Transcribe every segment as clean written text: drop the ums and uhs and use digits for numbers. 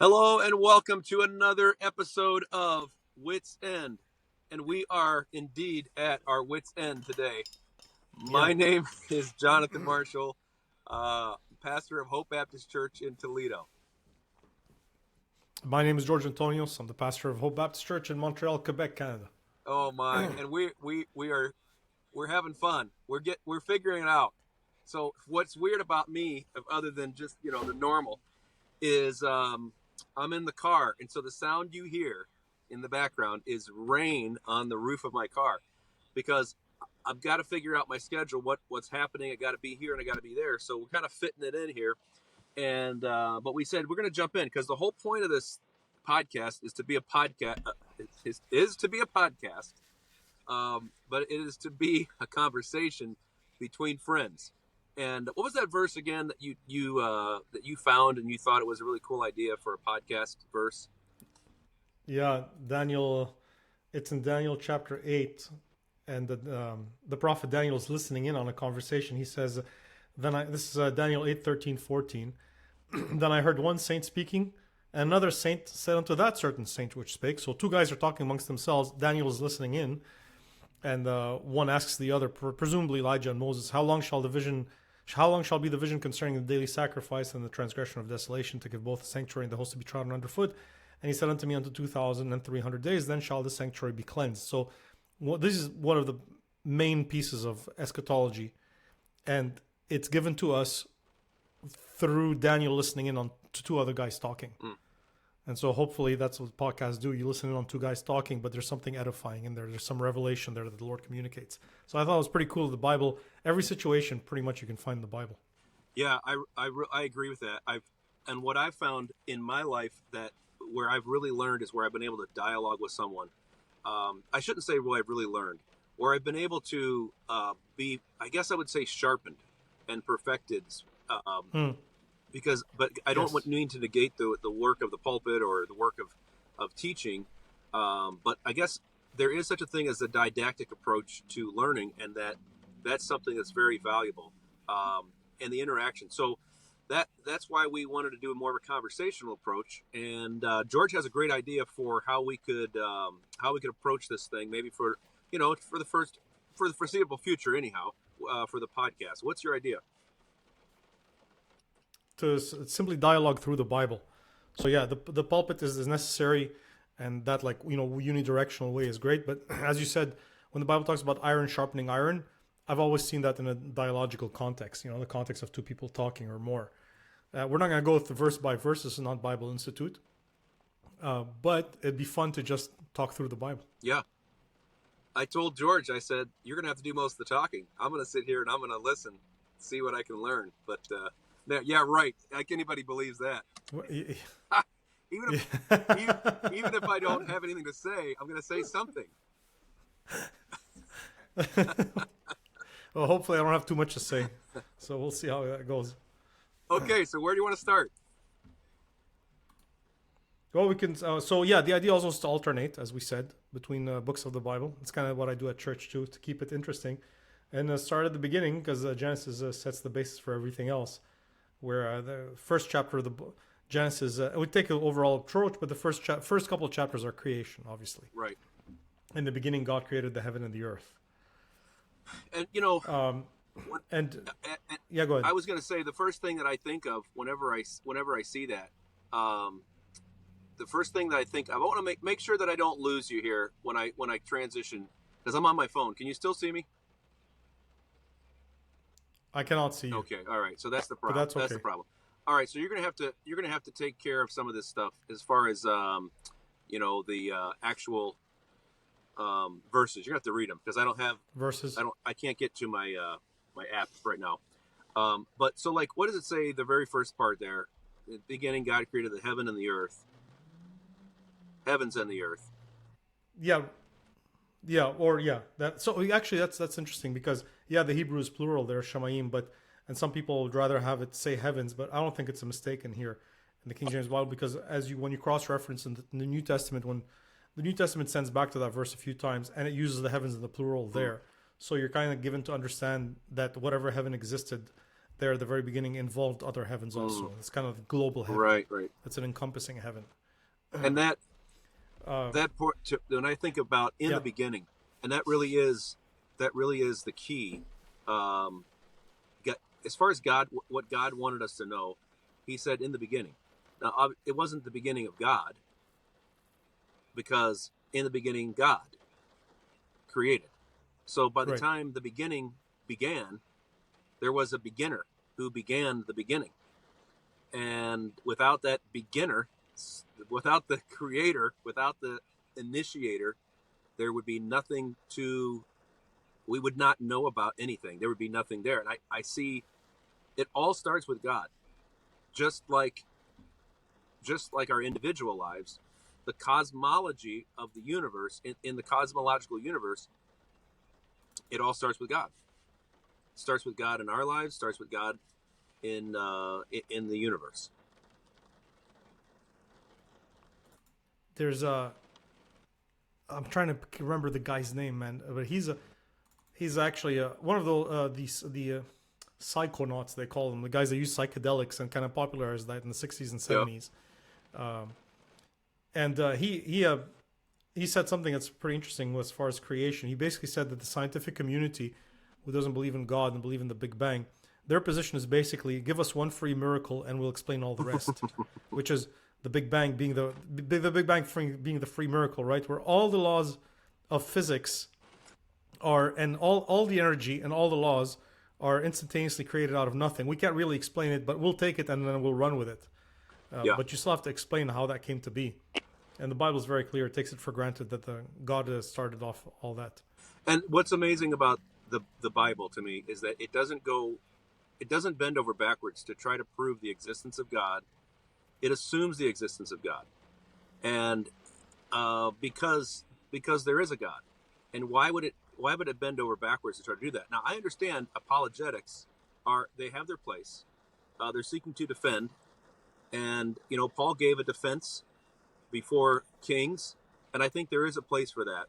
Hello and welcome to another episode of Wits End. And we are indeed at our wits' end today. My name is Jonathan Marshall, pastor of Hope Baptist Church in Toledo. My name is George Antonios. I'm the pastor of Hope Baptist Church in Montreal, Quebec, Canada. Oh my! And we're having fun. We're figuring it out. So what's weird about me, other than just the normal, is I'm in the car, and so the sound you hear in the background is rain on the roof of my car, because I've got to figure out my schedule, what's happening. I got to be here and I got to be there. So we're kind of fitting it in here, and but we said we're going to jump in because the whole point of this podcast is to be a podcast. Is to be a podcast, but it is to be a conversation between friends. And what was that verse again that you found and you thought it was a really cool idea for a podcast verse? Yeah, Daniel. It's in Daniel chapter 8, and the prophet Daniel is listening in on a conversation. He says, this is Daniel 8, 13, 14. Then I heard one saint speaking, and another saint said unto that certain saint which spake. So two guys are talking amongst themselves. Daniel is listening in, and one asks the other, presumably Elijah and Moses, how long shall be the vision concerning the daily sacrifice and the transgression of desolation, to give both the sanctuary and the host to be trodden underfoot? And he said unto me, unto 2,300 days, then shall the sanctuary be cleansed. So this is one of the main pieces of eschatology, and it's given to us through Daniel listening in on to two other guys talking. And so hopefully that's what podcasts do. You listen in on two guys talking, but there's something edifying in there. There's some revelation there that the Lord communicates. So I thought it was pretty cool. The Bible, every situation, pretty much you can find in the Bible. Yeah, I agree with that. And what I've found in my life that where I've really learned is where I've been able to dialogue with someone. I shouldn't say where I've really learned. Where I've been able to be, I guess I would say, sharpened and perfected. But I don't mean to negate the work of the pulpit or the work of teaching. But I guess there is such a thing as a didactic approach to learning, and that's something that's very valuable. And the interaction. So that's why we wanted to do more of a conversational approach. And George has a great idea for how we could approach this thing, maybe for the foreseeable future, anyhow, for the podcast. What's your idea? To simply dialogue through the Bible. So yeah, the pulpit is necessary, and that unidirectional way is great. But as you said, when the Bible talks about iron sharpening iron, I've always seen that in a dialogical context. The context of two people talking or more. We're not going to go with the verse by verse. This is not Bible Institute, but it'd be fun to just talk through the Bible. Yeah, I told George, I said, you're going to have to do most of the talking. I'm going to sit here and I'm going to listen, see what I can learn. But yeah, right. Like anybody believes that. even if I don't have anything to say, I'm going to say something. Well, hopefully I don't have too much to say. So we'll see how that goes. Okay, so where do you want to start? Well, we can. The idea also is to alternate, as we said, between books of the Bible. It's kind of what I do at church too, to keep it interesting. And start at the beginning, because Genesis sets the basis for everything else. Where the first chapter of the book, Genesis, we take an overall approach, but the first couple of chapters are creation, obviously. Right. In the beginning, God created the heaven and the earth. And yeah, go ahead. I was going to say the first thing that I think of whenever I see that, the first thing that I think, I want to make sure that I don't lose you here when I transition, because I'm on my phone. Can you still see me? I cannot see you. Okay, all right. So that's the problem. But that's okay. That's the problem. All right. So you're gonna have to take care of some of this stuff as far as the actual verses. You're gonna have to read them because I don't have verses. I can't get to my my app right now. But so what does it say? The very first part there, in the beginning, God created the heaven and the earth. Heavens and the earth. Yeah. That's interesting because the Hebrew is plural there, shamayim, and some people would rather have it say heavens, but I don't think it's a mistake in here in the King James Bible, because when you cross-reference in the New Testament, when the New Testament sends back to that verse a few times, and it uses the heavens in the plural there, so you're kind of given to understand that whatever heaven existed there at the very beginning involved other heavens also. It's kind of global heaven. Right, right. It's an encompassing heaven. And that when I think about in the beginning, and that really is the key. As far as God, what God wanted us to know, He said in the beginning. Now, it wasn't the beginning of God, because in the beginning God created. So by the time the beginning began, there was a beginner who began the beginning. And without that beginner, without the creator, without the initiator, there would be nothing we would not know about anything. There would be nothing there. And I see it all starts with God. Just like our individual lives, the cosmology of the universe, in the cosmological universe, it all starts with God. It starts with God in our lives, starts with God in the universe. There's I'm trying to remember the guy's name, man, but he's actually one of the psychonauts, they call them, the guys that use psychedelics and kind of popularized that in the 60s and 70s. He said something that's pretty interesting as far as creation. He basically said that the scientific community, who doesn't believe in God and believe in the Big Bang, their position is basically give us one free miracle and we'll explain all the rest, which is the Big Bang being the Big Bang being the free miracle, right? Where all the laws of physics are, and all the energy and all the laws are instantaneously created out of nothing. We can't really explain it, but we'll take it and then we'll run with it. But you still have to explain how that came to be. And the Bible is very clear. It takes it for granted that God has started off all that. And what's amazing about the Bible to me is that it doesn't bend over backwards to try to prove the existence of God. It assumes the existence of God. And because there is a God. And why would it bend over backwards to try to do that? Now, I understand apologetics they have their place. They're seeking to defend. And, Paul gave a defense before kings, and I think there is a place for that.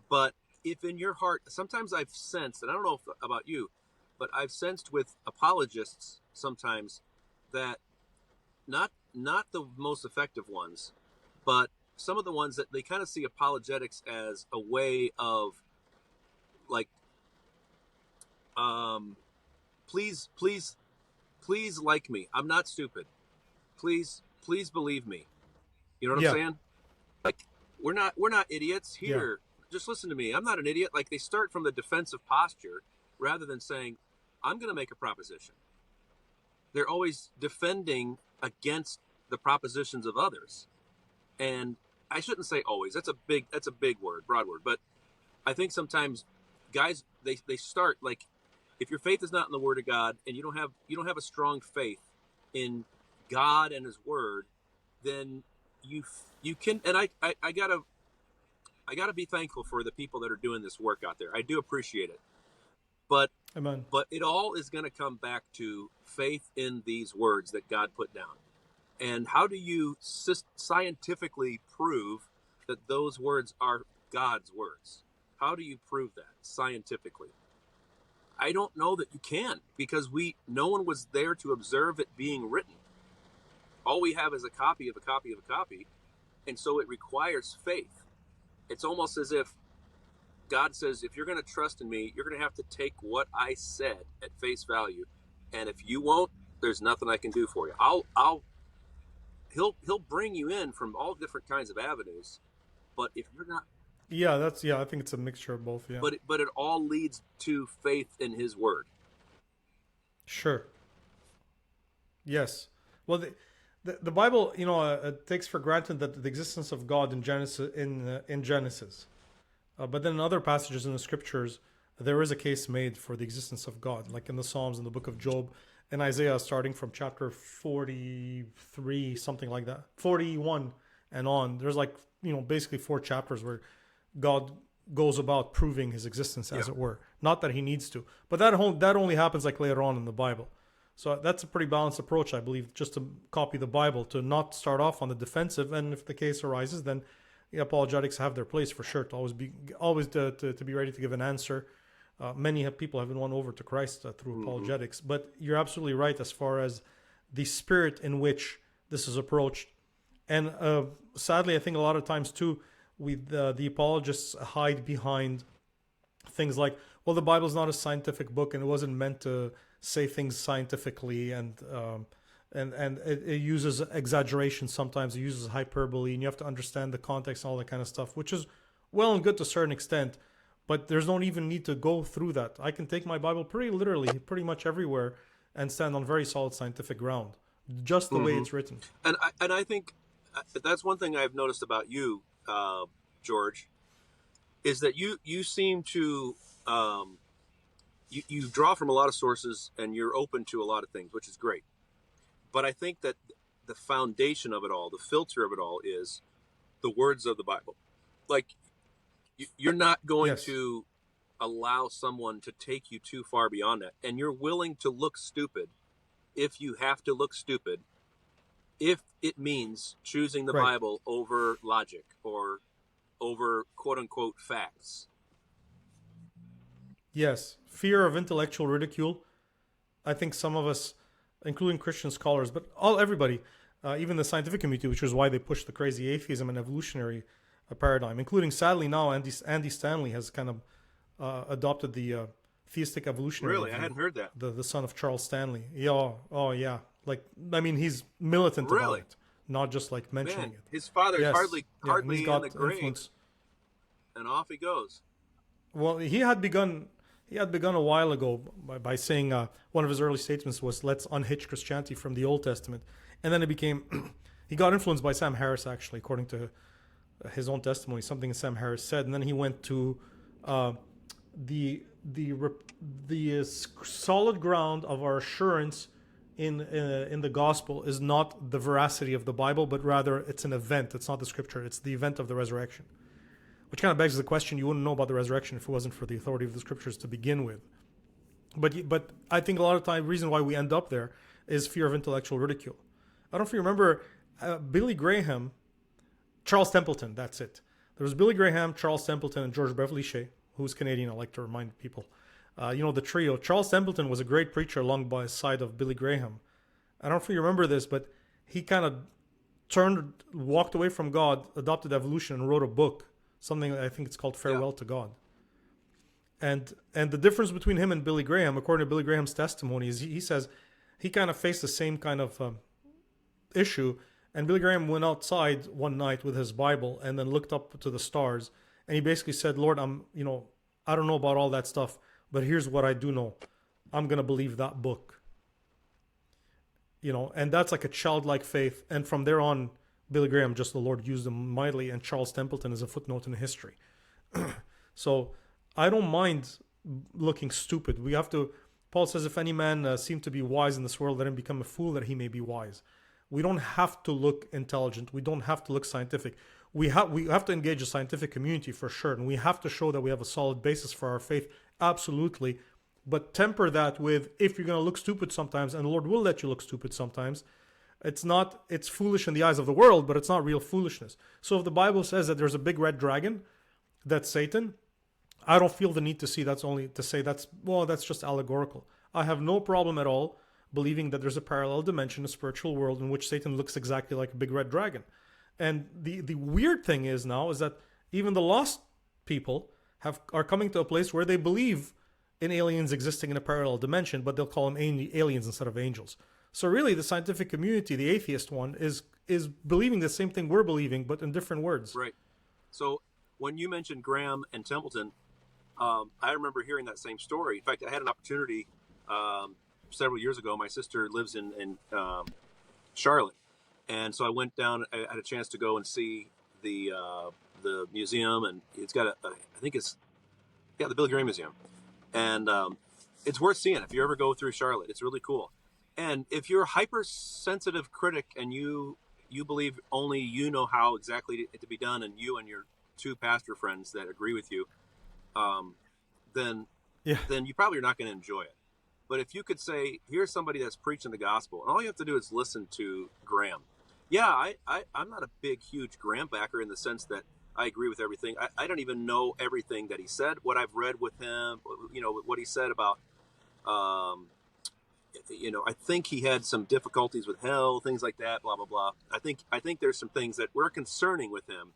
But if in your heart, sometimes I've sensed, and I don't know about you, but I've sensed with apologists sometimes that not the most effective ones, but some of the ones that they kind of see apologetics as a way of like, please like me. I'm not stupid. Please believe me. You know what I'm saying? Like, we're not idiots here. Just listen to me. I'm not an idiot. Like, they start from the defensive posture rather than saying, I'm going to make a proposition. They're always defending against the propositions of others. And I shouldn't say always. That's a big word, broad word. But I think sometimes guys, they start, like, if your faith is not in the Word of God and you don't have a strong faith in God and His Word, then you can, and I gotta be thankful for the people that are doing this work out there. I do appreciate it, but Amen. But it all is going to come back to faith in these words that God put down. And how do you scientifically prove that those words are God's words? How do you prove that scientifically? I don't know that you can, because no one was there to observe it being written. All we have is a copy of a copy of a copy, and so it requires faith. It's almost as if God says, if you're going to trust in me, you're going to have to take what I said at face value, and if you won't, there's nothing I can do for you. He'll bring you in from all different kinds of avenues, but if you're not, I think it's a mixture of both. But it all leads to faith in His Word. Sure. Yes. Well, the Bible, it takes for granted that the existence of God in Genesis, but then in other passages in the Scriptures, there is a case made for the existence of God, like in the Psalms, in the Book of Job, and Isaiah, starting from chapter 43, something like that, 41 and on. There's basically 4 chapters where God goes about proving His existence, as it were. Not that He needs to, but that only happens later on in the Bible. So that's a pretty balanced approach, I believe, just to copy the Bible, to not start off on the defensive, and if the case arises, then apologetics have their place for sure, to always be ready to give an answer, People have been won over to Christ through Mm-hmm. apologetics. But you're absolutely right as far as the spirit in which this is approached. And sadly, I think a lot of times too, the apologists hide behind things like, well, the Bible's not a scientific book and it wasn't meant to say things scientifically, and it uses exaggeration sometimes, it uses hyperbole, and you have to understand the context and all that kind of stuff, which is well and good to a certain extent, but there's no even need to go through that. I can take my Bible pretty literally, pretty much everywhere, and stand on very solid scientific ground, just the way Mm-hmm. it's written. And I think that's one thing I've noticed about you, George, is that you seem to you draw from a lot of sources and you're open to a lot of things, which is great. But I think that the foundation of it all, the filter of it all, is the words of the Bible. Like, you're not going Yes. to allow someone to take you too far beyond that, and you're willing to look stupid if you have to look stupid, if it means choosing the Right. Bible over logic or over quote unquote facts. Yes. Fear of intellectual ridicule. I think some of us, including Christian scholars, but everybody, even the scientific community, which is why they push the crazy atheism and evolutionary paradigm, including sadly now Andy Stanley has kind of adopted the theistic evolutionary Really, I view. hadn't heard that. The son of Charles Stanley. Yeah. Oh yeah. Like, I mean, he's militant about Really? it, not just like mentioning Man, it. his father's Yes. hardly Yeah, and he's in got the grave, influence. and off he goes. Well, he had begun a while ago by saying one of his early statements was, "Let's unhitch Christianity from the Old Testament," and then it became he got influenced by Sam Harris, actually, according to his own testimony, something Sam Harris said, and then he went to the solid ground of our assurance in the gospel is not the veracity of the Bible, but rather it's an event. It's not the scripture. It's the event of the resurrection. Which kind of begs the question: you wouldn't know about the resurrection if it wasn't for the authority of the scriptures to begin with. But I think a lot of time, reason why we end up there is fear of intellectual ridicule. I don't know if you remember Billy Graham, Charles Templeton. That's it. There was Billy Graham, Charles Templeton, and George Beverly Shea, who's Canadian. I like to remind people. The trio. Charles Templeton was a great preacher along by the side of Billy Graham. I don't know if you remember this, but he kind of walked away from God, adopted evolution, and wrote a book. Something I think it's called Farewell to God. And the difference between him and Billy Graham, according to Billy Graham's testimony, is he says he kind of faced the same kind of issue. And Billy Graham went outside one night with his Bible and then looked up to the stars. And he basically said, Lord, I don't know about all that stuff, but here's what I do know. I'm going to believe that book. And that's like a childlike faith. And from there on, Billy Graham, just the Lord used him mightily, and Charles Templeton is a footnote in history. So I don't mind looking stupid. Paul says, if any man seem to be wise in this world, let him become a fool that he may be wise. We don't have to look intelligent. We don't have to look scientific. We have to engage the scientific community for sure, and we have to show that we have a solid basis for our faith, absolutely. But temper that with, if you're going to look stupid sometimes, and the Lord will let you look stupid sometimes, it's foolish in the eyes of the world, but it's not real foolishness. So if the Bible says that there's a big red dragon, that's Satan, I don't feel the need to say that's just allegorical. I have no problem at all believing that there's a parallel dimension, a spiritual world in which Satan looks exactly like a big red dragon. And the weird thing is that even the lost people are coming to a place where they believe in aliens existing in a parallel dimension, but they'll call them aliens instead of angels. So really, the scientific community, the atheist one, is believing the same thing we're believing, but in different words. Right. So when you mentioned Graham and Templeton, I remember hearing that same story. In fact, I had an opportunity several years ago. My sister lives in Charlotte, and so I went down. I had a chance to go and see the museum, and it's got the Billy Graham Museum, and it's worth seeing if you ever go through Charlotte. It's really cool. And if you're a hypersensitive critic and you believe only you know how exactly it to be done, and you and your two pastor friends that agree with you, then you probably are not going to enjoy it. But if you could say, here's somebody that's preaching the gospel, and all you have to do is listen to Graham. Yeah, I'm not a big, huge Graham backer in the sense that I agree with everything. I don't even know everything that he said. What I've read with him, what he said about, um, I think he had some difficulties with hell, things like that, blah blah blah. I think there's some things that were concerning with him.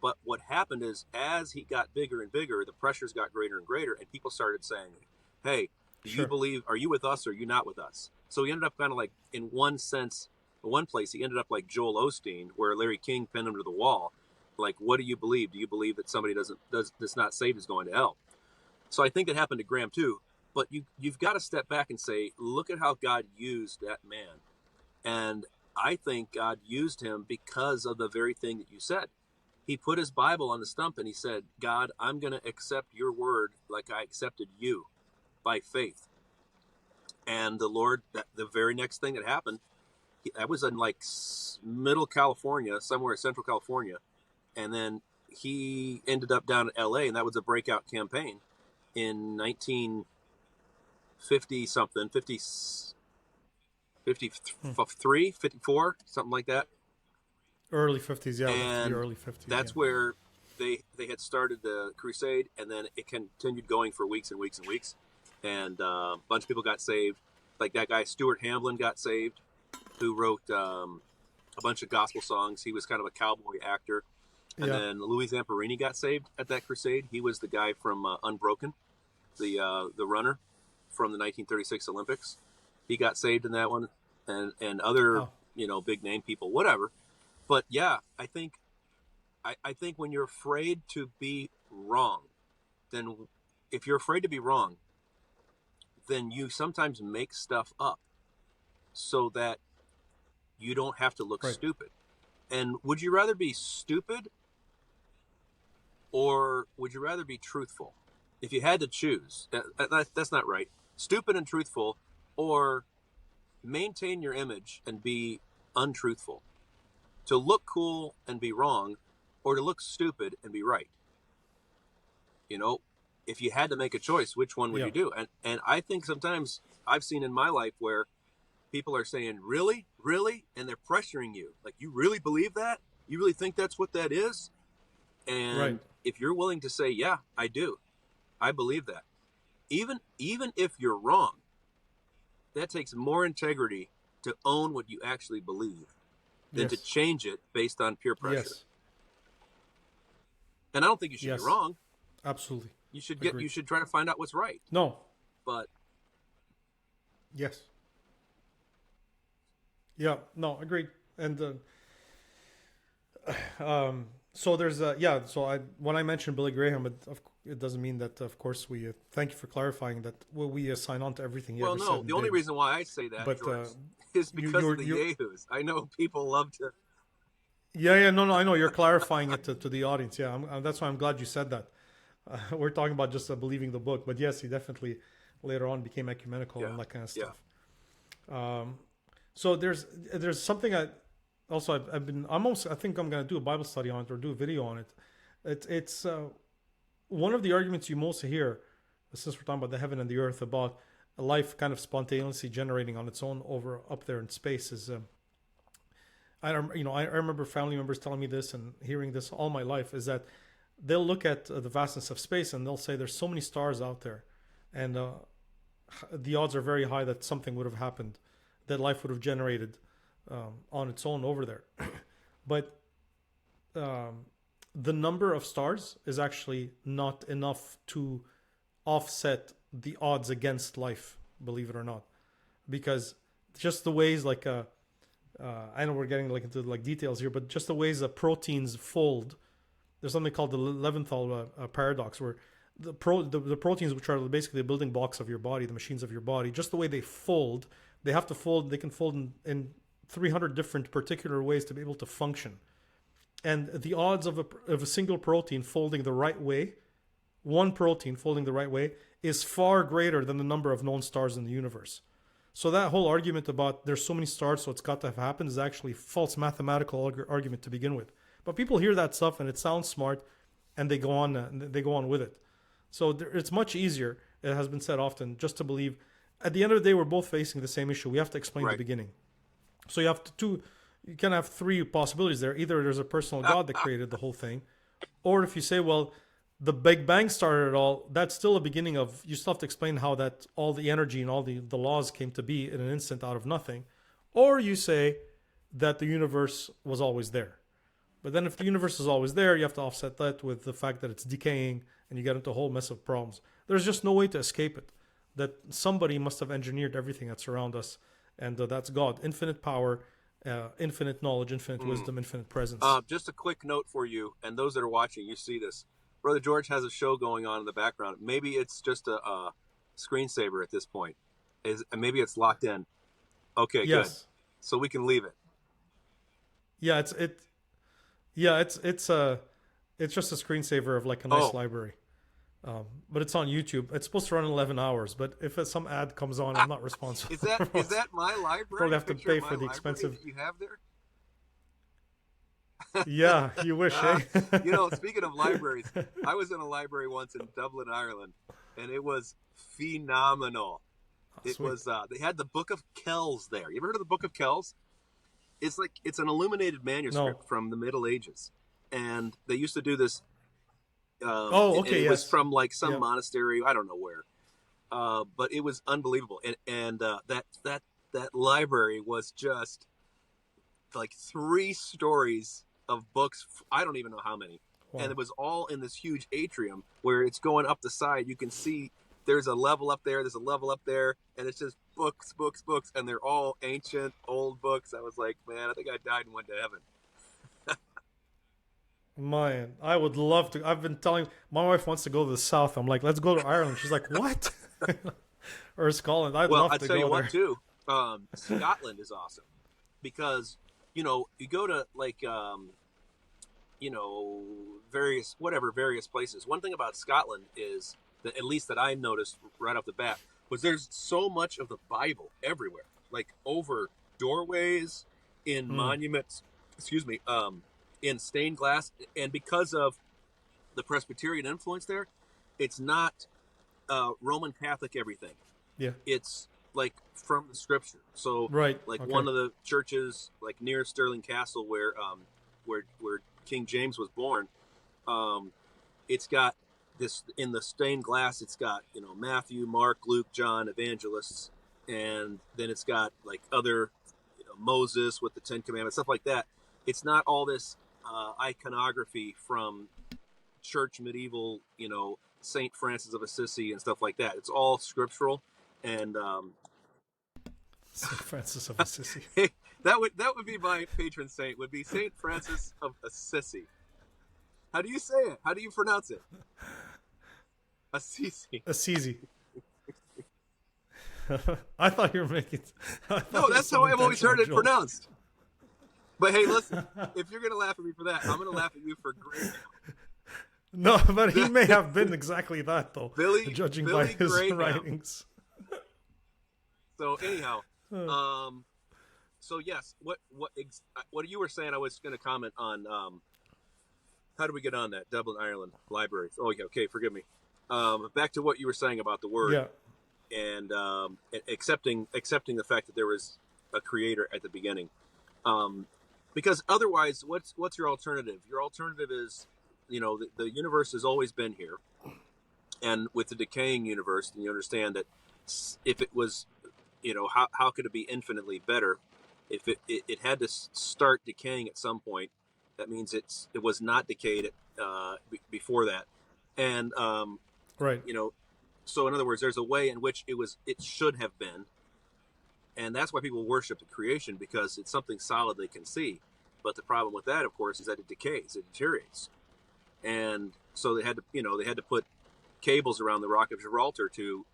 But what happened is, as he got bigger and bigger, the pressures got greater and greater, and people started saying, "Hey, do you Sure. believe? Are you with us or are you not with us?" So he ended up kind of like, in one sense, in one place, he ended up like Joel Osteen, where Larry King pinned him to the wall. Like, what do you believe? Do you believe that somebody that's not saved is going to hell? So I think that happened to Graham too. But you've got to step back and say, look at how God used that man, and I think God used him because of the very thing that you said. He put his Bible on the stump and he said, God, I'm going to accept your word like I accepted you, by faith. And the Lord, the very next thing that happened, that was in like middle California, somewhere Central California. And then he ended up down in LA, and that was a breakout campaign in 1950 something, 50, Hmm. 53, 54, something like that. Early 50s, yeah, it would have to be And early 50s, yeah. that's where they had started the crusade, and then it continued going for weeks and weeks and weeks, and a bunch of people got saved. Like that guy Stuart Hamblin got saved, who wrote a bunch of gospel songs. He was kind of a cowboy actor. And Yeah. then Louis Zamperini got saved at that crusade. He was the guy from Unbroken, the runner from the 1936 Olympics. He got saved in that one, and other Oh, big name people, whatever. But yeah, I think when you're afraid to be wrong, then if you're afraid to be wrong, then you sometimes make stuff up so that you don't have to look right. stupid. And would you rather be stupid, or would you rather be truthful? If you had to choose, that's not right. Stupid and truthful, or maintain your image and be untruthful. To look cool and be wrong, or to look stupid and be right. You know, if you had to make a choice, which one would Yeah. you do? And I think sometimes I've seen in my life where people are saying, "Really, really," and they're pressuring you. Like, you really believe that? You really think that's what that is? Right. And if you're willing to say, "Yeah, I do. I believe that," even if you're wrong, that takes more integrity to own what you actually believe than to Yes. change it based on peer pressure. Yes. And I don't think you should be Yes. wrong. Absolutely. You Agreed. should try to find out what's right. No. But Yes. Yeah. No. Agreed. And so there's yeah. So when I mentioned Billy Graham, it doesn't mean that of course we thank you for clarifying that we sign on to everything he well, ever said no, and the only did. reason why I say that, But Joyce, is you because of the you're yahoos. I know people love to. yeah, no, I know you're clarifying it to the audience. Yeah, that's why I'm glad you said that. We're talking about just believing the book, but yes, he definitely later on became ecumenical Yeah, and that kind of yeah. stuff. Um, so there's something I've been I think I'm gonna do a Bible study on it or do a video on it. It's one of the arguments you most hear, since we're talking about the heaven and the earth, about a life kind of spontaneously generating on its own over up there in space is. I remember family members telling me this and hearing this all my life is that they'll look at the vastness of space and they'll say there's so many stars out there, and the odds are very high that something would have happened, that life would have generated on its own over there. But um, the number of stars is actually not enough to offset the odds against life, believe it or not, because just the ways I know we're getting like into like details here, but just the ways that proteins fold. There's something called the Leventhal paradox, where the proteins, which are basically the building blocks of your body, the machines of your body, just the way they fold, they have to fold. They can fold in 300 different particular ways to be able to function. And the odds of a single protein folding the right way, one protein folding the right way, is far greater than the number of known stars in the universe. So that whole argument about there's so many stars, so it's got to have happened, is actually a false mathematical argument to begin with. But people hear that stuff and it sounds smart, and they go on with it. So it's much easier. It has been said often just to believe. At the end of the day, we're both facing the same issue. We have to explain the Right. beginning. So you can have three possibilities there. Either there's a personal God that created the whole thing, Or if you say, well, the Big Bang started it all, that's still a beginning of, you still have to explain how that all the energy and all the laws came to be in an instant out of nothing. Or you say that the universe was always there. But then if the universe is always there, you have to offset that with the fact that it's decaying and you get into a whole mess of problems. There's just no way to escape it. That somebody must have engineered everything that's around us, and that's God. Infinite power, infinite knowledge, infinite wisdom, infinite presence. Just a quick note for you, and those that are watching, you see this. Brother George has a show going on in the background. Maybe it's just a screensaver at this point. Maybe it's locked in. Okay, good. Yes. So we can leave it. Yeah, it's just a screensaver of like a nice Oh, library. But it's on YouTube. It's supposed to run in 11 hours, but if some ad comes on, I'm not responsible. is that my library? Probably have to Picture pay of my for the library expensive. that you have there? Yeah, you wish, eh? You know, speaking of libraries, I was in a library once in Dublin, Ireland, and it was phenomenal. Oh, It sweet. was they had the Book of Kells there. You ever heard of the Book of Kells? It's an illuminated No. manuscript from the Middle Ages, and they used to do this. Oh, And okay, it was yes. from like some Yeah. monastery, I don't know where, but it was unbelievable. And that library was just like 3 stories of books. I don't even know how many, and Wow. it was all in this huge atrium where it's going up the side. You can see there's a level up there, there's a level up there, and it's just books, books, books, and they're all ancient, old books. I was like, man, I think I died and went to heaven. Man, I would love to. I've been telling my wife wants to go to the south. I'm like, let's go to Ireland. She's like, what? Or Scotland. I'd Well, love I to tell you go what, there. too, Scotland is awesome because you go to like you know various places. One thing about Scotland is that, at least that I noticed right off the bat, was there's so much of the Bible everywhere, like over doorways, in Mm, monuments, excuse me, in stained glass, and because of the Presbyterian influence there, it's not Roman Catholic everything. yeah. It's like from the scripture. So Right. like Okay. one of the churches like near Stirling Castle where King James was born, um, it's got this in the stained glass. It's got Matthew, Mark, Luke, John, evangelists, and then it's got like other Moses with the Ten Commandments, stuff like that. It's not all this iconography from church medieval, Saint Francis of Assisi and stuff like that. It's all scriptural, and St. Francis of Assisi. that would be my patron saint. Would be Saint Francis of Assisi. How do you say it? How do you pronounce it? Assisi. Assisi. I thought you were making. I thought No, it was that's some how I've always heard it intentional joke. pronounced. But hey, listen, if you're gonna laugh at me for that, I'm gonna laugh at you for great. No, but he may have been exactly that, though, judging by Billy his Graham. writings. So anyhow, so yes, what you were saying, I was going to comment on. How do we get on that Dublin, Ireland library? Oh yeah, okay, forgive me. Back to what you were saying about the word, Yeah. and accepting the fact that there was a creator at the beginning. Because otherwise, what's your alternative? Your alternative is, the universe has always been here, and with the decaying universe, and you understand that if it was, how could it be infinitely better? If it had to start decaying at some point, that means it was not decayed before that, and Right. so in other words, there's a way in which it should have been, and that's why people worship the creation, because it's something solid they can see. But the problem with that, of course, is that it decays, it deteriorates, and so they had to put cables around the Rock of Gibraltar to,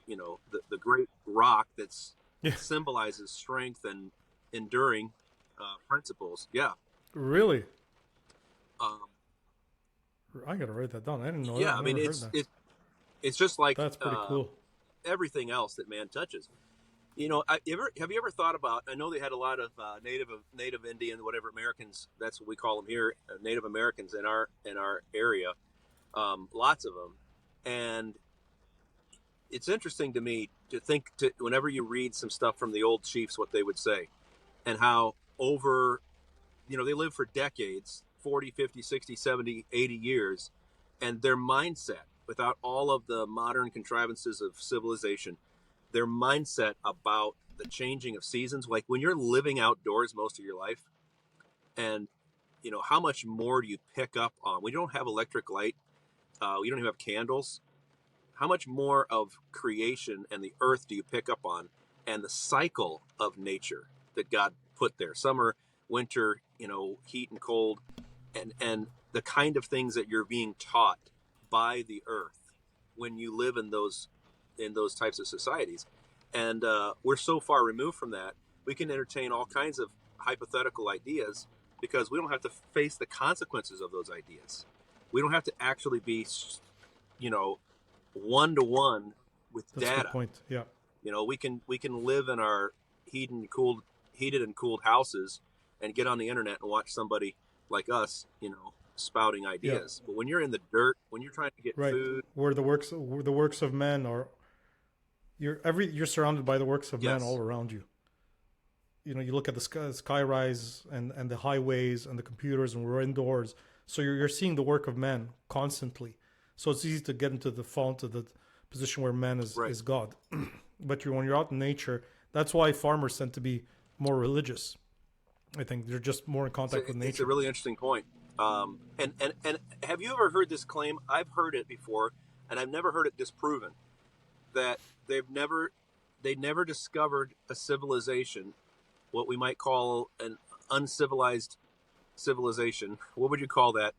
the great rock that's Yeah. symbolizes strength and enduring principles. Yeah, Really? um, I gotta write that down. I didn't know that. yeah. I I mean, never heard that. it's just like That's pretty cool. everything else that man touches. Have you ever thought about? I know they had a lot of Native Indian, whatever Americans. That's what we call them here, Native Americans in our area. Lots of them, and it's interesting to me to think whenever you read some stuff from the old chiefs, what they would say, and how over, they lived for decades, 40, 50, 60, 70, 80 years, and their mindset, without all of the modern contrivances of civilization, their mindset about the changing of seasons, like when you're living outdoors most of your life, and how much more do you pick up on? We don't have electric light. We don't even have candles. How much more of creation and the earth do you pick up on, and the cycle of nature that God put there? Summer, winter, heat and cold, and the kind of things that you're being taught by the earth when you live in those types of societies. And we're so far removed from that, we can entertain all kinds of hypothetical ideas because we don't have to face the consequences of those ideas. We don't have to actually be, one-to-one with That's a good data. point. Yeah. We can live in our heated and cooled houses and get on the internet and watch somebody like us, spouting ideas. But when you're in the dirt, when you're trying to get food, where the works of men are, you're surrounded by the works of men all around you. You look at the sky rise and the highways and the computers, and we're indoors, so you're seeing the work of man constantly. So it's easy to get into the font of the position where man is God. But when you're out in nature, that's why farmers tend to be more religious. I think they're just more in contact with nature. It's a really interesting point. And have you ever heard this claim? I've heard it before, and I've never heard it disproven, that they never discovered a civilization, what we might call an uncivilized civilization. What would you call that?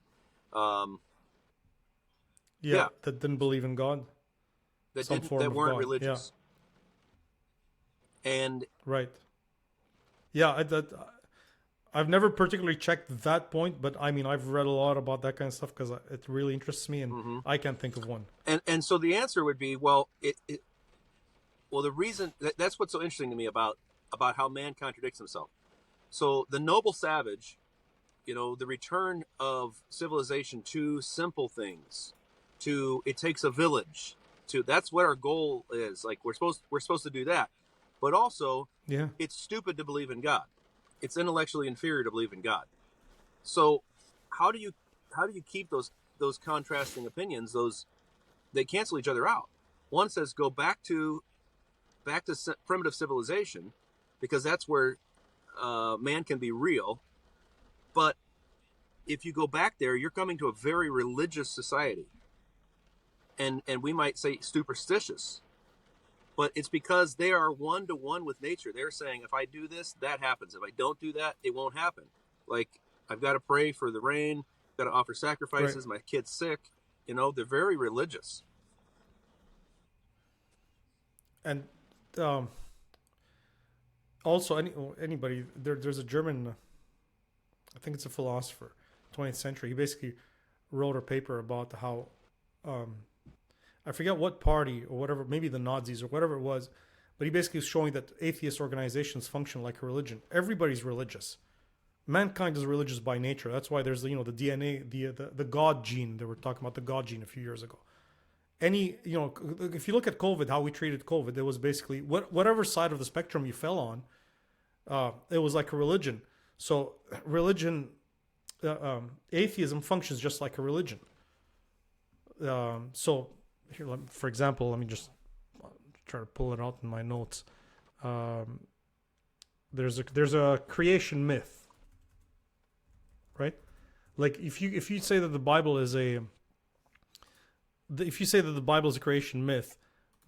That didn't believe in God. That weren't religious. Yeah. And right. Yeah, I've never particularly checked that point, but I mean, I've read a lot about that kind of stuff because it really interests me, and I can't think of one. And so the answer would be, well, the reason that's what's so interesting to me about how man contradicts himself. So the noble savage, the return of civilization to simple things, to it takes a village, to that's what our goal is. Like we're supposed to do that, but also it's stupid to believe in God. It's intellectually inferior to believe in God. So how do you keep those contrasting opinions? They cancel each other out. One says go back to primitive civilization because that's where man can be real. But if you go back there, you're coming to a very religious society, and we might say superstitious. But it's because they are one-to-one with nature. They're saying, if I do this, that happens. If I don't do that, it won't happen. Like, I've got to pray for the rain, got to offer sacrifices, my kid's sick. They're very religious. And also, anybody, there's a German, I think it's a philosopher, 20th century. He basically wrote a paper about how... I forget what party or whatever, maybe the Nazis or whatever it was, but he basically is showing that atheist organizations function like a religion. Everybody's religious. Mankind is religious by nature. That's why there's the DNA, the God gene. They were talking about the God gene a few years ago. If you look at COVID, how we treated COVID, it was basically whatever side of the spectrum you fell on, it was like a religion. So atheism functions just like a religion. So here, for example, let me just try to pull it out in my notes. There's a creation myth, right? Like if you say that the Bible is a creation myth,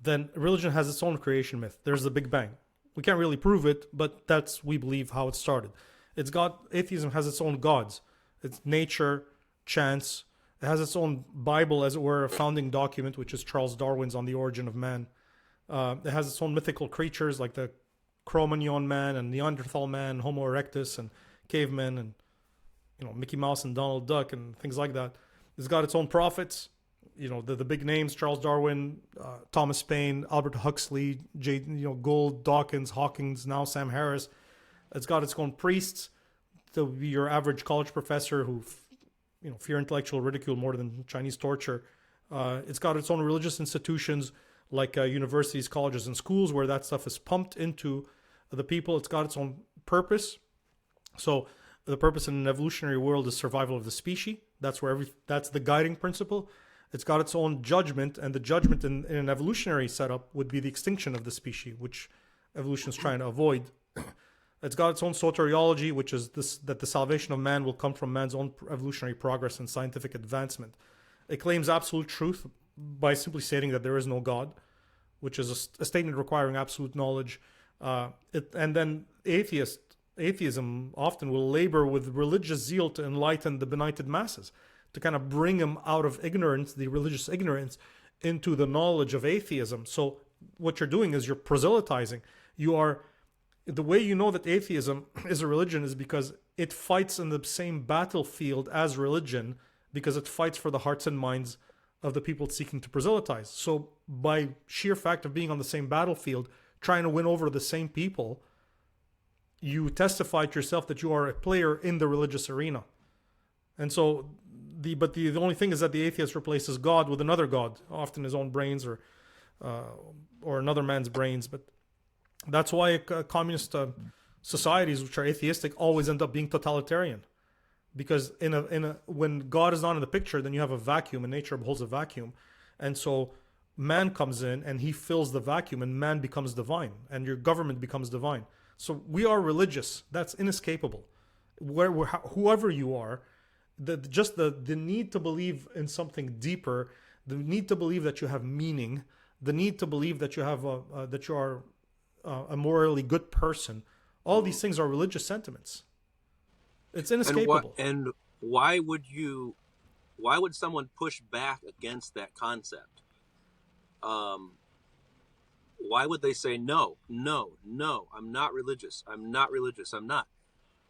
then religion has its own creation myth. There's the Big Bang. We can't really prove it, but we believe how it started. Atheism has its own gods. It's nature, chance. It has its own Bible, as it were, a founding document, which is Charles Darwin's On the Origin of Man. It has its own mythical creatures like the Cro-Magnon man and Neanderthal man, Homo erectus and cavemen and Mickey Mouse and Donald Duck and things like that. It's got its own prophets, the big names: Charles Darwin, Thomas Paine, Albert Huxley, Gould, Dawkins, Hawkins, now Sam Harris. It's got its own priests. To be your average college professor who fear intellectual ridicule more than Chinese torture. It's got its own religious institutions like universities, colleges, and schools where that stuff is pumped into the people. It's got its own purpose. So the purpose in an evolutionary world is survival of the species. That's the guiding principle. It's got its own judgment, and the judgment in an evolutionary setup would be the extinction of the species, which evolution is trying to avoid. It's got its own soteriology, which is that the salvation of man will come from man's own evolutionary progress and scientific advancement. It claims absolute truth by simply stating that there is no God, which is a statement requiring absolute knowledge. And then atheism often will labor with religious zeal to enlighten the benighted masses, to kind of bring them out of ignorance, the religious ignorance, into the knowledge of atheism. So what you're doing is you're proselytizing. The way you know that atheism is a religion is because it fights in the same battlefield as religion, because it fights for the hearts and minds of the people seeking to proselytize. So by sheer fact of being on the same battlefield, trying to win over the same people, you testify to yourself that you are a player in the religious arena. And so the only thing is that the atheist replaces God with another God, often his own brains or another man's brains. But that's why communist societies which are atheistic always end up being totalitarian, because when God is not in the picture, then you have a vacuum, and nature holds a vacuum, and so man comes in and he fills the vacuum, and man becomes divine, and your government becomes divine. So we are religious. That's inescapable. Whoever you are, the need to believe in something deeper, the need to believe that you have meaning, the need to believe that you have that you are a morally good person. All these things are religious sentiments. It's inescapable. And why would someone push back against that concept? Why would they say no, I'm not religious, I'm not?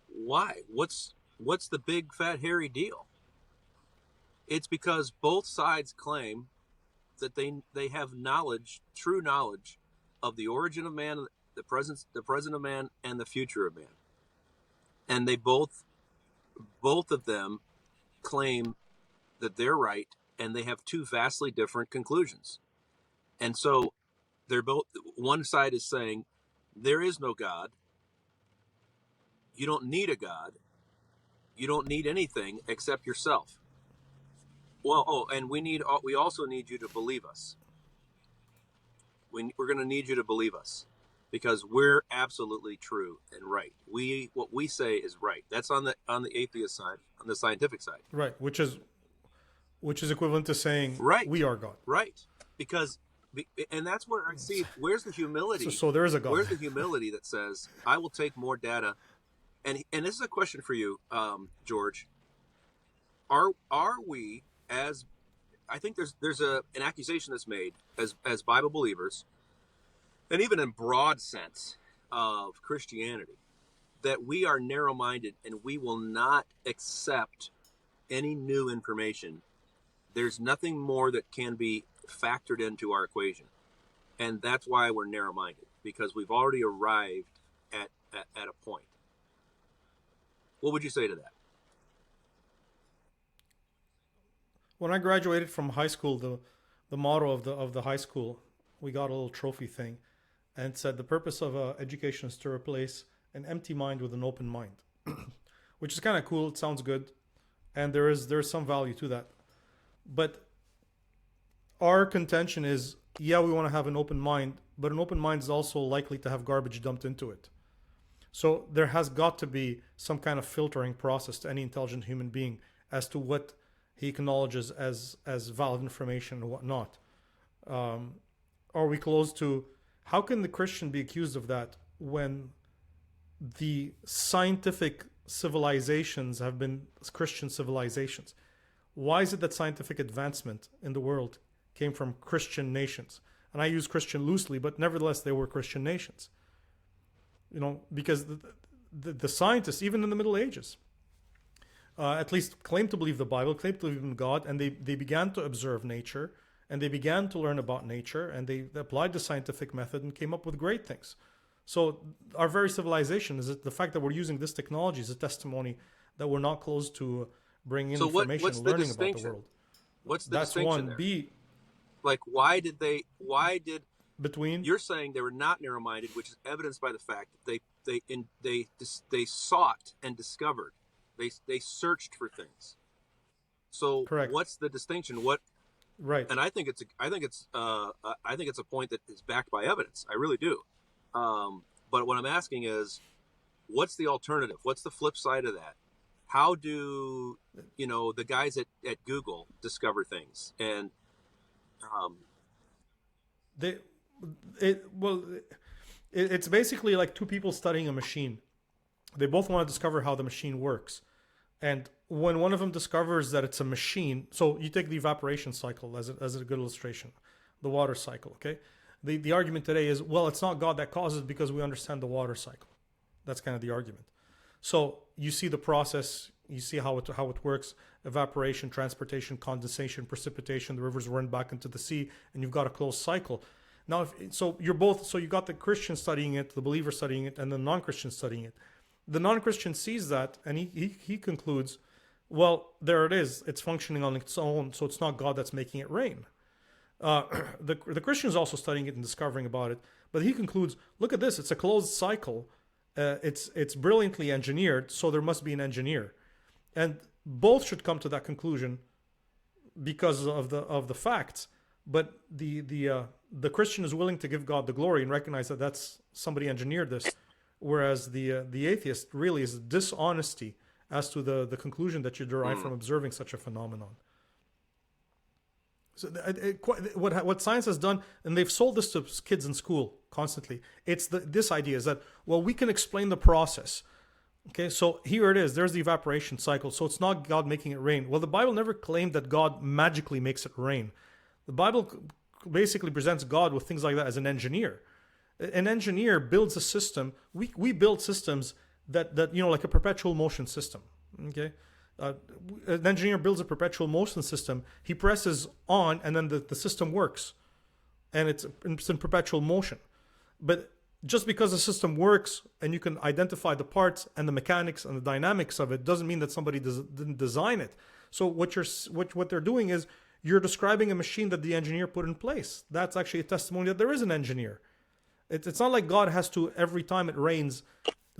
Why? What's the big fat hairy deal? It's because both sides claim that they have knowledge, true knowledge, of the origin of man, the present of man, and the future of man. And they both of them claim that they're right, and they have two vastly different conclusions. And so one side is saying there is no God. You don't need a God. You don't need anything except yourself. Well, and we also need you to believe us. We're going to need you to believe us, because we're absolutely true and right. What we say is right. That's on the atheist side, on the scientific side. Right, which is equivalent to saying we are God. Right. And that's where I see, where's the humility? So there is a God. Where's the humility that says, I will take more data? And this is a question for you, George. Are we, as I think there's an accusation that's made as Bible believers, and even in broad sense of Christianity, that we are narrow-minded and we will not accept any new information. There's nothing more that can be factored into our equation. And that's why we're narrow-minded, because we've already arrived at a point. What would you say to that? When I graduated from high school, the motto of the high school, we got a little trophy thing, and it said the purpose of education is to replace an empty mind with an open mind, which is kind of cool. It sounds good, and there's some value to that. But our contention is, we want to have an open mind, but an open mind is also likely to have garbage dumped into it. So there has got to be some kind of filtering process to any intelligent human being as to what he acknowledges as valid information and whatnot. Are we close to, how can the Christian be accused of that when the scientific civilizations have been Christian civilizations? Why is it that scientific advancement in the world came from Christian nations? And I use Christian loosely, but nevertheless, they were Christian nations. Because the scientists, even in the Middle Ages, at least claimed to believe the Bible, claimed to believe in God, and they began to observe nature, and they began to learn about nature, and they applied the scientific method and came up with great things. So our very civilization, the fact that we're using this technology is a testimony that we're not close to bringing in information and learning about the world. What's the distinction there? B. Like, why did you're saying they were not narrow-minded, which is evidenced by the fact that they sought and discovered They searched for things. So Correct. what's the distinction? What Right. and I think it's a point that is backed by evidence. I really do. But what I'm asking is, what's the alternative? What's the flip side of that? How do the guys at Google discover things? And um, They, it well, it's basically like two people studying a machine. They both want to discover how the machine works. And when one of them discovers that it's a machine, so you take the evaporation cycle as a good illustration, the water cycle, okay? The argument today is, well, it's not God that causes it because we understand the water cycle. That's kind of the argument. So you see the process, you see how it works: evaporation, transportation, condensation, precipitation. The rivers run back into the sea, and you've got a closed cycle. Now, so you got the Christian studying it, the believer studying it, and the non-Christian studying it. The non-Christian sees that, and he concludes, well, there it is. It's functioning on its own, so it's not God that's making it rain. Uh, the Christian is also studying it and discovering about it, but he concludes, look at this. It's a closed cycle. It's brilliantly engineered, so there must be an engineer, and both should come to that conclusion because of the facts. But the Christian is willing to give God the glory and recognize that that's somebody engineered this, whereas the atheist really is dishonesty as to the conclusion that you derive from observing such a phenomenon. So what science has done, and they've sold this to kids in school constantly. It's this idea is that, well, we can explain the process. Okay, so here it is. There's the evaporation cycle. So it's not God making it rain. Well, the Bible never claimed that God magically makes it rain. The Bible basically presents God with things like that as an engineer. An engineer builds a system. We build systems that like a perpetual motion system. Okay. An engineer builds a perpetual motion system. He presses on, and then the system works, and it's in perpetual motion. But just because the system works and you can identify the parts and the mechanics and the dynamics of it doesn't mean that somebody didn't design it. So what they're doing is you're describing a machine that the engineer put in place. That's actually a testimony that there is an engineer. It's not like God has to, every time it rains,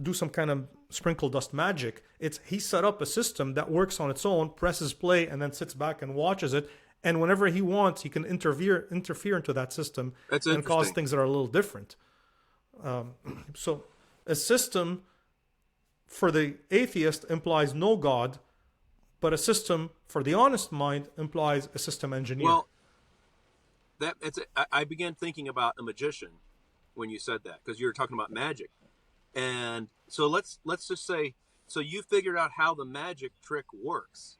do some kind of sprinkle dust magic. It's he set up a system that works on its own, presses play, and then sits back and watches it. And whenever he wants, he can interfere into that system and cause things that are a little different. So a system for the atheist implies no God, but a system for the honest mind implies a system engineer. Well, I began thinking about a magician when you said that, because you were talking about magic. And so let's just say, so you figured out how the magic trick works.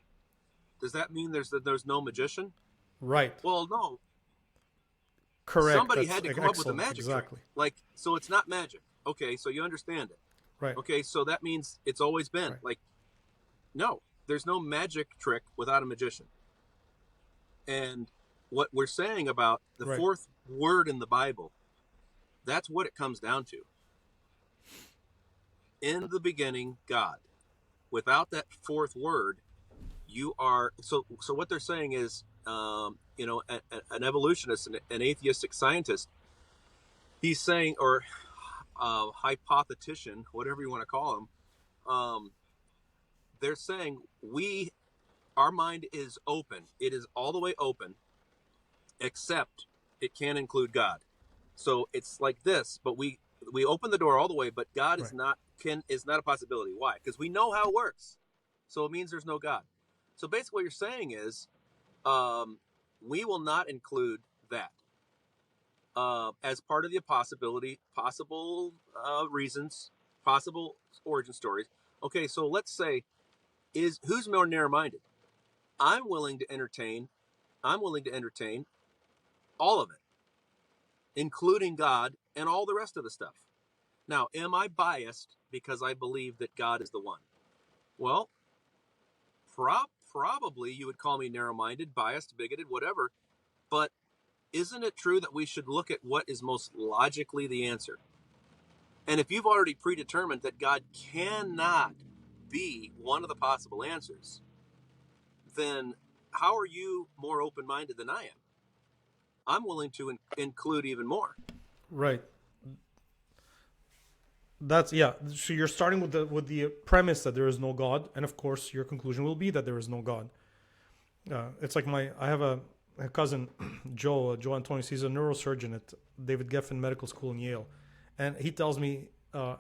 Does that mean there's no magician? Right. Well, no. Correct. Somebody had to come up with a magic exactly. trick. Like, so it's not magic. Okay, so you understand it. Right. Okay, so that means it's always been. Right. Like, no, there's no magic trick without a magician. And what we're saying about the Right. fourth word in the Bible, that's what it comes down to. In the beginning, God. Without that fourth word, you are so what they're saying is, an evolutionist, an atheistic scientist, he's saying, or hypothetician, whatever you want to call him, they're saying our mind is open. It is all the way open, except it can include God. So it's like this, but we open the door all the way, but God is not a possibility. Why? Because we know how it works. So it means there's no God. So basically what you're saying is, we will not include that as part of the possible reasons, possible origin stories. Okay, so let's say, who's more narrow-minded? I'm willing to entertain all of it, including God and all the rest of the stuff. Now, am I biased because I believe that God is the one? Well, probably you would call me narrow-minded, biased, bigoted, whatever. But isn't it true that we should look at what is most logically the answer? And if you've already predetermined that God cannot be one of the possible answers, then how are you more open-minded than I am? I'm willing to include even more. Right. That's yeah. So you're starting with the premise that there is no God, and of course your conclusion will be that there is no God. It's like I have a cousin, Joe Antonio. He's a neurosurgeon at David Geffen Medical School in Yale, and he tells me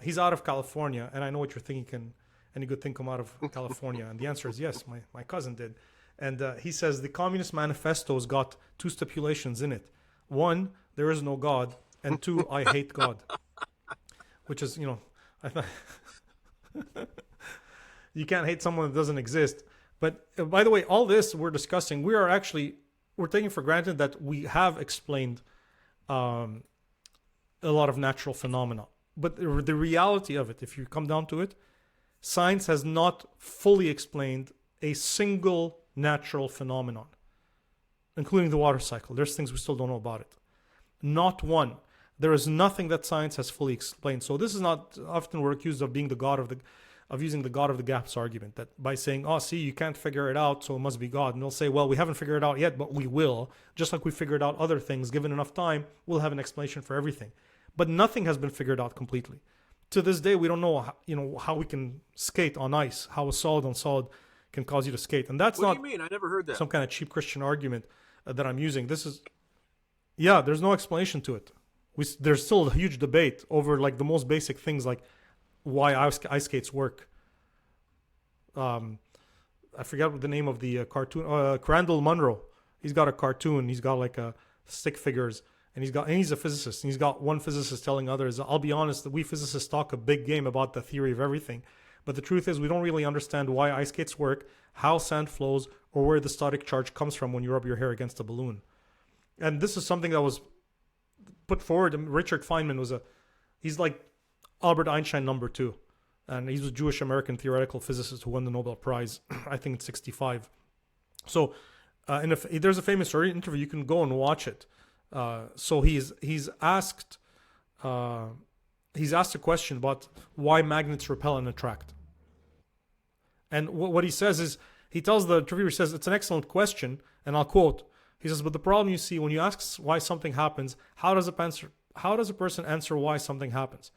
he's out of California, and I know what you're thinking. Can any good thing come out of California? And the answer is yes. My cousin did, and he says the Communist Manifesto's got two stipulations in it. One, there is no God, and two, I hate God. Which is, I thought you can't hate someone that doesn't exist. But by the way, all this we're discussing, we're taking for granted that we have explained a lot of natural phenomena. But the reality of it, if you come down to it, science has not fully explained a single natural phenomenon, including the water cycle. There's things we still don't know about it. Not one. There is nothing that science has fully explained. So this is not, often we're accused of being of using the God of the gaps argument, that by saying, oh, see, you can't figure it out, so it must be God. And they'll say, well, we haven't figured it out yet, but we will. Just like we figured out other things, given enough time, we'll have an explanation for everything. But nothing has been figured out completely. To this day, we don't know, how we can skate on ice, how a solid on solid can cause you to skate. And that's What not do you mean? I never heard that. some kind of cheap Christian argument that I'm using. There's no explanation to it. There's still a huge debate over like the most basic things, like why ice skates work. I forget what the name of the cartoon. Crandall Munro. He's got a cartoon. He's got like stick figures, and he's a physicist. And he's got one physicist telling others. I'll be honest, we physicists talk a big game about the theory of everything, but the truth is we don't really understand why ice skates work, how sand flows, or where the static charge comes from when you rub your hair against a balloon. And this is something that was put forward. Richard Feynman he's like Albert Einstein #2, and he's a Jewish American theoretical physicist who won the Nobel Prize, I think in '65. So, and if there's a famous interview, you can go and watch it. So he's asked a question about why magnets repel and attract, and what he says is, he tells the interviewer, he says, it's an excellent question, and I'll quote. He says, but the problem you see when you ask why something happens, how does a person answer why something happens?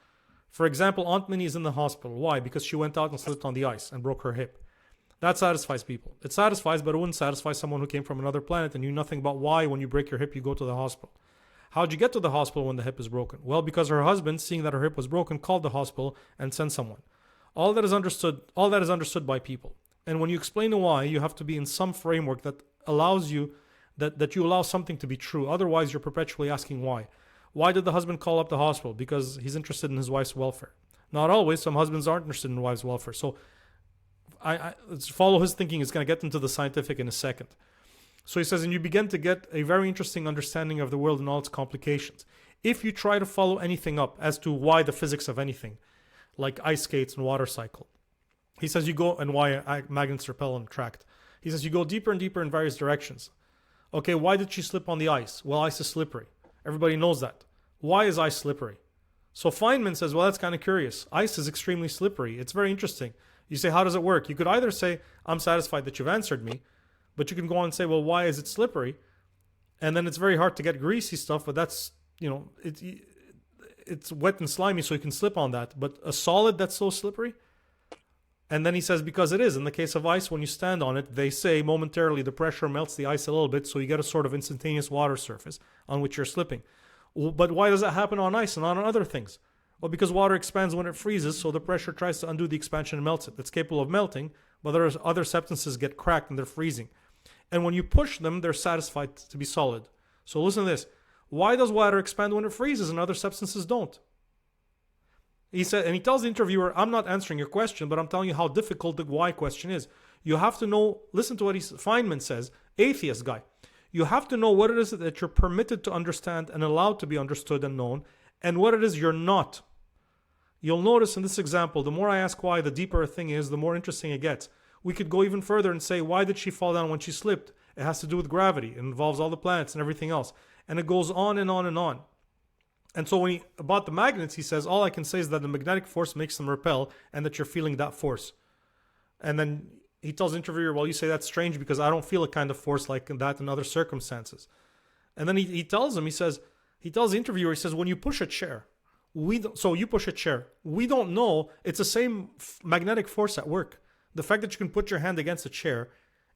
For example, Aunt Minnie is in the hospital. Why? Because she went out and slipped on the ice and broke her hip. That satisfies people. It satisfies, but it wouldn't satisfy someone who came from another planet and knew nothing about why when you break your hip you go to the hospital. How'd you get to the hospital when the hip is broken? Well, because her husband, seeing that her hip was broken, called the hospital and sent someone. All that is understood by people. And when you explain the why, you have to be in some framework that allows you that you allow something to be true. Otherwise, you're perpetually asking why. Why did the husband call up the hospital? Because he's interested in his wife's welfare. Not always. Some husbands aren't interested in wives' welfare. So let's follow his thinking. He's going to get into the scientific in a second. So he says, and you begin to get a very interesting understanding of the world and all its complications. If you try to follow anything up as to why the physics of anything, like ice skates and water cycle, he says you go, and why magnets repel and attract. He says you go deeper and deeper in various directions. Okay, why did she slip on the ice? Well, ice is slippery. Everybody knows that. Why is ice slippery? So Feynman says, well, that's kind of curious. Ice is extremely slippery. It's very interesting. You say, how does it work? You could either say, I'm satisfied that you've answered me, but you can go on and say, well, why is it slippery? And then it's very hard to get greasy stuff, but that's, it's wet and slimy, so you can slip on that. But a solid that's so slippery? And then he says, because it is. In the case of ice, when you stand on it, they say momentarily the pressure melts the ice a little bit, so you get a sort of instantaneous water surface on which you're slipping. But why does that happen on ice and not on other things? Well, because water expands when it freezes, so the pressure tries to undo the expansion and melts it. It's capable of melting, but other substances get cracked and they're freezing. And when you push them, they're satisfied to be solid. So listen to this. Why does water expand when it freezes and other substances don't? He said, and he tells the interviewer, I'm not answering your question, but I'm telling you how difficult the why question is. You have to know, listen to what Feynman says, atheist guy. You have to know what it is that you're permitted to understand and allowed to be understood and known, and what it is you're not. You'll notice in this example, the more I ask why, the deeper a thing is, the more interesting it gets. We could go even further and say, why did she fall down when she slipped? It has to do with gravity. It involves all the planets and everything else. And it goes on and on and on. And so about the magnets, he says, all I can say is that the magnetic force makes them repel and that you're feeling that force. And then he tells the interviewer, well, you say that's strange because I don't feel a kind of force like that in other circumstances. And then he tells him, he tells the interviewer, he says, when you push a chair, So you push a chair. We don't know. It's the same magnetic force at work. The fact that you can put your hand against a chair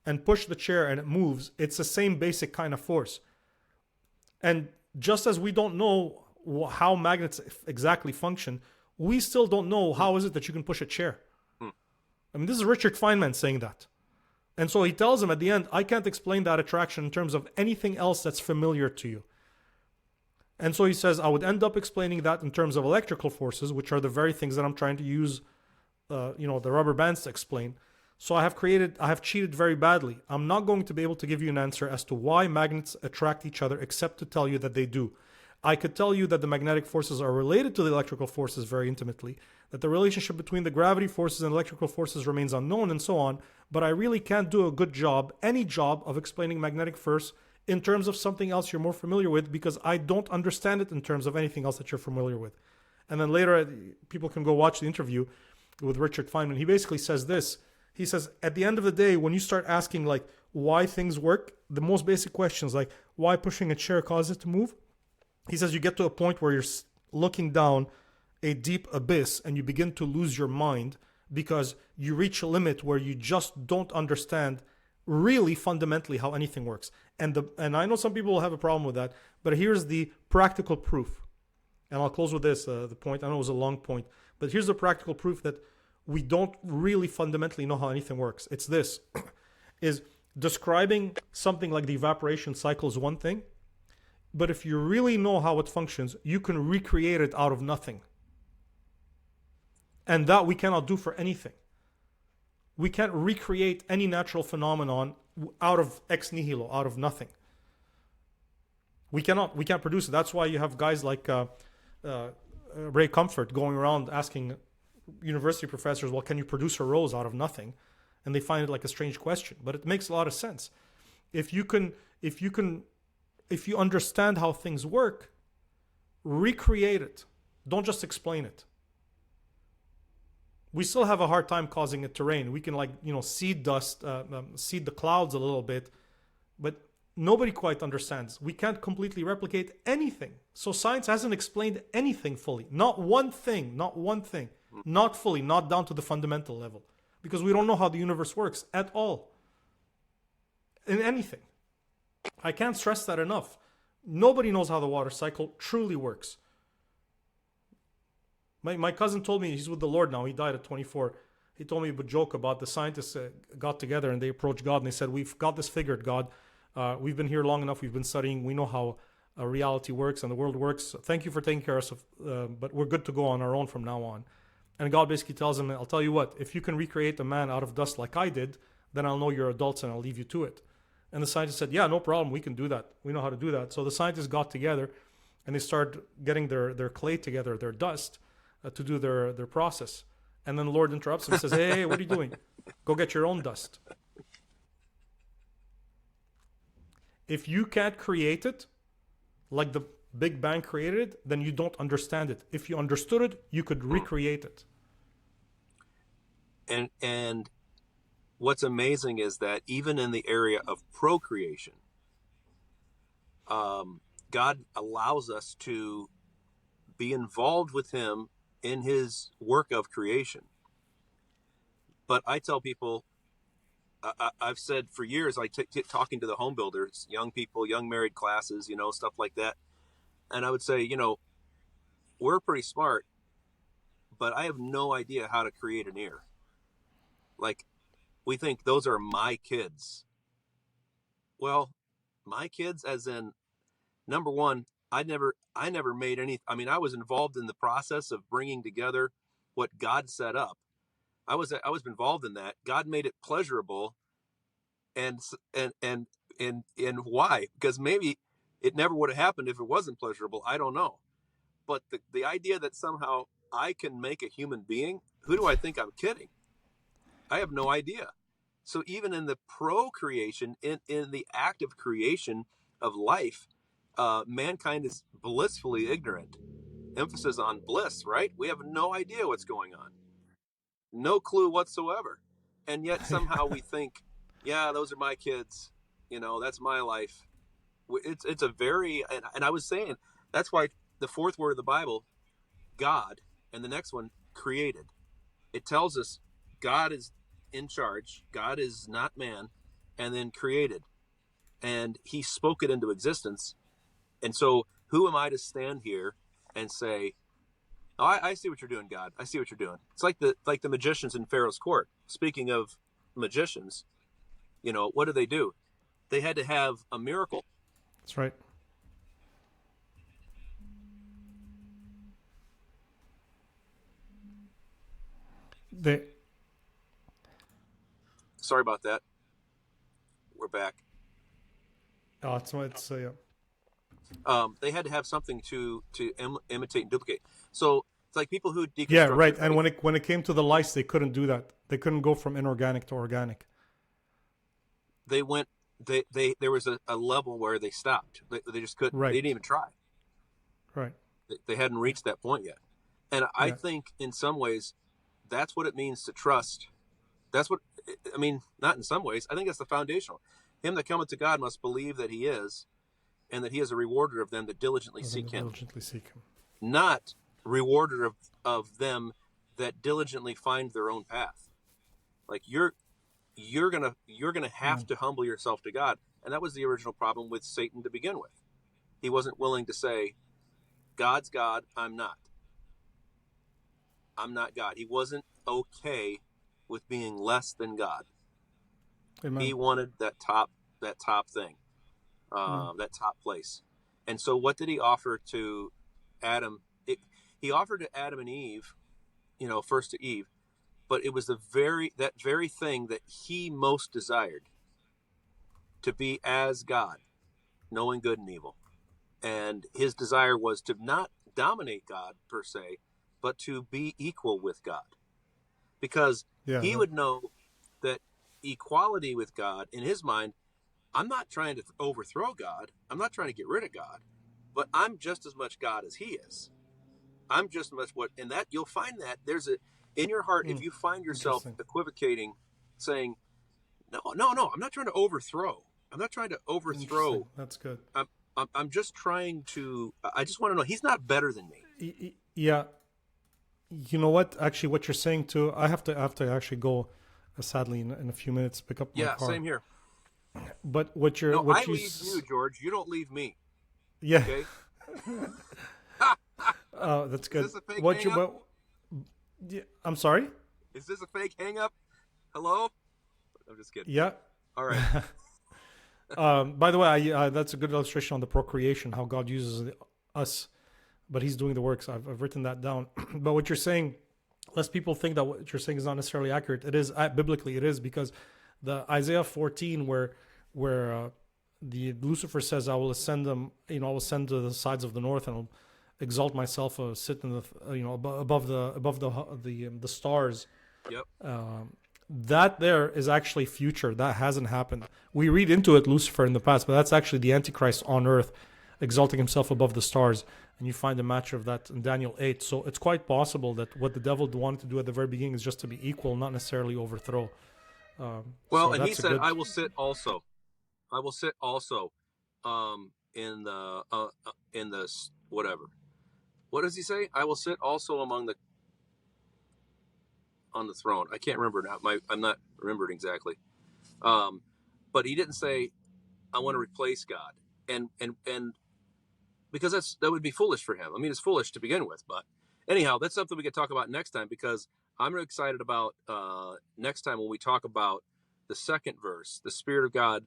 and push the chair and it moves, it's the same basic kind of force. And just as we don't know how magnets exactly function, we still don't know how is it that you can push a chair. I mean, this is Richard Feynman saying that. And so he tells him at the end, I can't explain that attraction in terms of anything else that's familiar to you. And so he says, I would end up explaining that in terms of electrical forces, which are the very things that I'm trying to use, the rubber bands to explain. So I have cheated very badly. I'm not going to be able to give you an answer as to why magnets attract each other, except to tell you that they do. I could tell you that the magnetic forces are related to the electrical forces very intimately, that the relationship between the gravity forces and electrical forces remains unknown, and so on, but I really can't do a good job, any job, of explaining magnetic force in terms of something else you're more familiar with, because I don't understand it in terms of anything else that you're familiar with. And then later, people can go watch the interview with Richard Feynman. He basically says this. He says, at the end of the day, when you start asking like why things work, the most basic questions like why pushing a chair causes it to move, he says you get to a point where you're looking down a deep abyss and you begin to lose your mind because you reach a limit where you just don't understand really fundamentally how anything works. And I know some people will have a problem with that, but here's the practical proof. And I'll close with this, the point. I know it was a long point, but here's the practical proof that we don't really fundamentally know how anything works. It's this, is describing something like the evaporation cycle is one thing, but if you really know how it functions, you can recreate it out of nothing. And that we cannot do for anything. We can't recreate any natural phenomenon out of ex nihilo, out of nothing. We can't produce it. That's why you have guys like Ray Comfort going around asking university professors, well, can you produce a rose out of nothing? And they find it like a strange question, but it makes a lot of sense. If you understand how things work, recreate it. Don't just explain it. We still have a hard time causing it to rain. We can seed the clouds a little bit, but nobody quite understands. We can't completely replicate anything. So science hasn't explained anything fully. Not one thing. Not fully, not down to the fundamental level. Because we don't know how the universe works at all. In anything. I can't stress that enough. Nobody knows how the water cycle truly works. My cousin told me, he's with the Lord now, he died at 24. He told me a joke about the scientists got together and they approached God and they said, we've got this figured, God. We've been here long enough, we've been studying, we know how reality works and the world works. Thank you for taking care of us, but we're good to go on our own from now on. And God basically tells him, I'll tell you what, if you can recreate a man out of dust like I did, then I'll know you're adults and I'll leave you to it. And the scientist said, yeah, no problem, we can do that. We know how to do that. So the scientists got together and they started getting their clay together, their dust, to do their process. And then the Lord interrupts him and says, hey, what are you doing? Go get your own dust. If you can't create it like the Big Bang created it, then you don't understand it. If you understood it, you could recreate it. And what's amazing is that even in the area of procreation, God allows us to be involved with him in his work of creation. But I tell people, I've said for years, talking to the home builders, young people, young married classes, stuff like that. And I would say, we're pretty smart, but I have no idea how to create an ear. Like, we think those are my kids. Well, my kids, as in, number one, I never made any. I mean, I was involved in the process of bringing together what God set up. I was involved in that. God made it pleasurable, and why? Because maybe it never would have happened if it wasn't pleasurable. I don't know. But the idea that somehow I can make a human being, who do I think I'm kidding? I have no idea. So even in the procreation, in the act of creation of life, mankind is blissfully ignorant. Emphasis on bliss, right? We have no idea what's going on. No clue whatsoever. And yet somehow we think, yeah, those are my kids. That's my life. It's a very, and I was saying, that's why the fourth word of the Bible God, and the next one created. It tells us God is in charge, God is not man, and then created. And he spoke it into existence. And so who am I to stand here and say, oh, I see what you're doing, God. I see what you're doing. It's like the magicians in Pharaoh's court. Speaking of magicians, what do? They had to have a miracle. That's right. They Sorry about that. We're back. it's yeah. They had to have something to imitate and duplicate. So it's like people who Yeah, deconstruct right. their And faith, when it came to the lice, they couldn't do that. They couldn't go from inorganic to organic. they went. They there was a level where they stopped. They just couldn't. They Right. didn't even try. Right. They hadn't reached that point yet. And I Yeah. think in some ways, that's what it means to trust. That's what I mean. Not in some ways. I think that's the foundational. Him that cometh to God must believe that he is, and that he is a rewarder of them that diligently Of them seek that him. diligently seek him. Not rewarder of them that diligently find their own path. Like you're gonna have to humble yourself to God, and that was the original problem with Satan to begin with. He wasn't willing to say, "God's God, I'm not. I'm not God." He wasn't okay with being less than God. Amen. He wanted that top thing, that top place. And so, what did he offer to Adam? He offered to Adam and Eve, first to Eve, but it was that very thing that he most desired, to be as God, knowing good and evil. And his desire was to not dominate God per se, but to be equal with God, because Yeah. he would know that equality with God in his mind, I'm not trying to overthrow God, I'm not trying to get rid of God, but I'm just as much God as he is. I'm just as much and that you'll find that there's in your heart, if you find yourself Interesting. equivocating, saying, no, I'm not trying to overthrow. I'm not trying to overthrow. Interesting. That's good. I'm just trying to. I just want to know he's not better than me. Yeah. You know what? Actually, what you're saying too. I have to actually go. Sadly, in a few minutes, pick up my Yeah, car. same here. But what you're No, what I you leave you, George. You don't leave me. yeah. Okay. That's good. Is this a fake What you hang-up? yeah, I'm sorry. Is this a fake hang up? Hello? I'm just kidding. Yeah. All right. By the way, that's a good illustration on the procreation, how God uses us, but He's doing the works. I've written that down. But what you're saying, lest people think that what you're saying is not necessarily accurate. It is biblically. It is, because the Isaiah 14, where the Lucifer says, "I will ascend them. I will ascend to the sides of the north, and I'll exalt myself, sit in the above the stars." Yep. That there is actually future. That hasn't happened. We read into it Lucifer in the past, but that's actually the Antichrist on earth, exalting himself above the stars. And you find a match of that in Daniel 8. So it's quite possible that what the devil wanted to do at the very beginning is just to be equal, not necessarily overthrow. Well, so and he that's a said, good- "I will sit also. I will sit also, in the whatever. What does he say? I will sit also on the throne. I can't remember now. I'm not remembering exactly. But he didn't say, I want to replace God, and because that would be foolish for him. I mean, it's foolish to begin with. But anyhow, that's something we could talk about next time, because I'm excited about next time when we talk about the second verse. The Spirit of God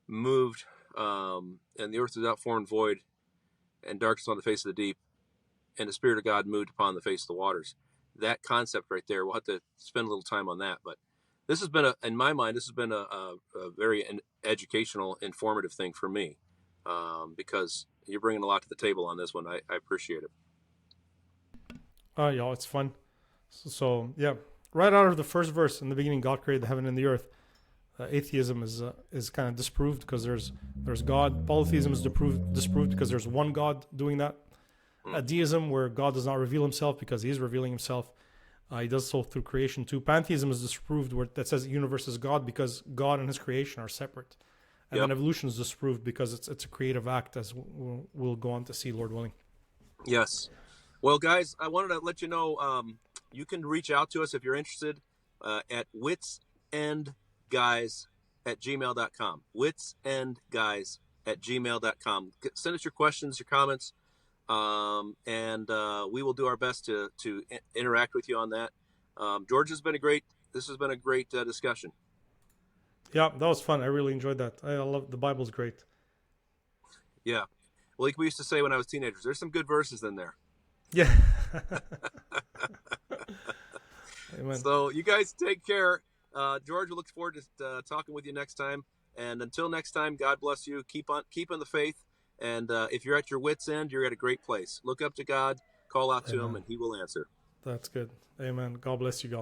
moved, and the earth was without form and void, and darkness on the face of the deep, and the Spirit of God moved upon the face of the waters. That concept right there, we'll have to spend a little time on that. But this has been in my mind, this has been a very educational, informative thing for me, because you're bringing a lot to the table on this one. I appreciate it. Yeah, it's fun. So yeah, right out of the first verse, in the beginning, God created the heaven and the earth. Atheism is kind of disproved because there's God. Polytheism is disproved because there's one God doing that. Deism, where God does not reveal himself because he is revealing himself. He does so through creation too. Pantheism is disproved, where that says the universe is God, because God and his creation are separate. And then evolution is disproved because it's a creative act, as we'll go on to see, Lord willing. Yes. Well, guys, I wanted to let you know you can reach out to us if you're interested at witsendguys@gmail.com. Witsendguys@gmail.com. Send us your questions, your comments, and we will do our best to interact with you on that. George, this has been a great discussion. Yeah, that was fun. I really enjoyed that. I love the Bible's great. Yeah. Well, like we used to say when I was teenagers, there's some good verses in there. Yeah. Amen. So you guys take care. George, we look forward to talking with you next time. And until next time, God bless you. Keep in the faith. And if you're at your wits' end, you're at a great place. Look up to God, call out to Him, Amen. and He will answer. That's good. Amen. God bless you, God.